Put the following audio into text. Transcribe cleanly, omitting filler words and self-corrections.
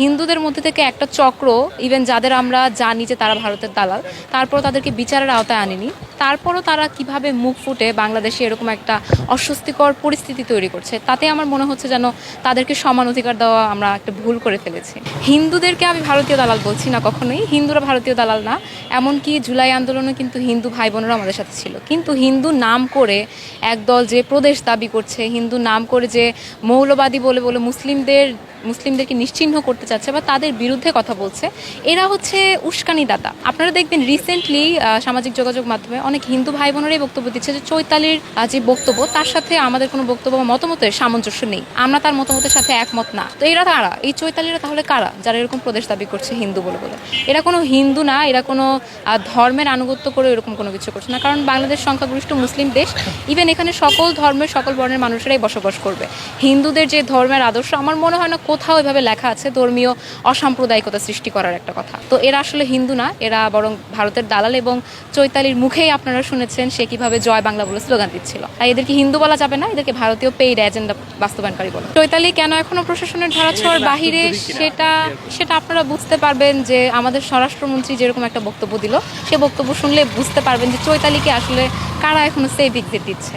হিন্দুদের মধ্যে থেকে একটা চক্র, ইভেন যাদের আমরা জানি যে তারা ভারতের দালাল, তারপরও তাদেরকে বিচারের আওতায় আনেনি। তারপরও তারা কিভাবে মুখ ফুটে বাংলাদেশে এরকম একটা অস্বস্তিকর পরিস্থিতি তৈরি করছে, তাতে আমার মনে হচ্ছে যেন তাদেরকে সমান অধিকার দেওয়া আমরা একটা ভুল করে ফেলেছি। হিন্দুদেরকে আমি ভারতীয় দালাল বলছি না, কখনোই হিন্দুরা ভারতীয় দালাল না। এমনকি জুলাই আন্দোলনে কিন্তু হিন্দু ভাই বোনেরা আমাদের সাথে ছিল, কিন্তু হিন্দু নাম করে একদল যে প্রদেশ দাবি করছে, হিন্দু নাম করে যে মৌলবাদী বলে বলে মুসলিমদেরকে নিশ্চিহ্ন করতে চাচ্ছে বা তাদের বিরুদ্ধে কথা বলছে, এরা হচ্ছে উস্কানিদাতা। আপনারা দেখবেন রিসেন্টলি সামাজিক যোগাযোগ মাধ্যমে অনেক হিন্দু ভাই বোনেরাই বক্তব্য দিচ্ছে যে চৈতালির যে বক্তব্য, তার সাথে আমাদের কোনো বক্তব্য বা মতামতের সামঞ্জস্য নেই, আমরা তার মতামতের সাথে একমত না। তো এরা কারা? এই চৈতালিরা তাহলে কারা, যারা এরকম প্রদেশ দাবি করছে হিন্দু বলে বলে? এরা কোনো হিন্দু না, এরা কোনো ধর্মের আনুগত্য করে এরকম কোনো কিছু করছে না। কারণ বাংলাদেশ সংখ্যাগরিষ্ঠ মুসলিম দেশ, ইভেন এখানে সকল ধর্মের সকল বর্ণের মানুষেরাই বসবাস করবে। হিন্দুদের যে ধর্মের আদর্শ, আমার মনে হয় না কোথাও এভাবে লেখা আছে ধর্মীয় অসাম্প্রদায়িকতা সৃষ্টি করার একটা কথা। তো এরা আসলে হিন্দু না, এরা বরং ভারতের দালাল। এবং চৈতালির মুখেই আপনারা শুনেছেন সে কিভাবে জয় বাংলা বলে স্লোগান দিচ্ছিল। তাই এদেরকে হিন্দু বলা যাবে না, এদেরকে ভারতীয় পেইড এজেন্ডা বাস্তবায়নকারী বলে। চৈতালি কেন এখনো প্রশাসনের ধরাছোঁয়ার বাহিরে, সেটা আপনারা বুঝতে পারবেন যে আমাদের স্বরাষ্ট্রমন্ত্রী যেরকম একটা বক্তব্য দিল, সে বক্তব্য শুনলে বুঝতে পারবেন যে চৈতালিকে আসলে কারা এখনো সেফ এক্সিট দিচ্ছে।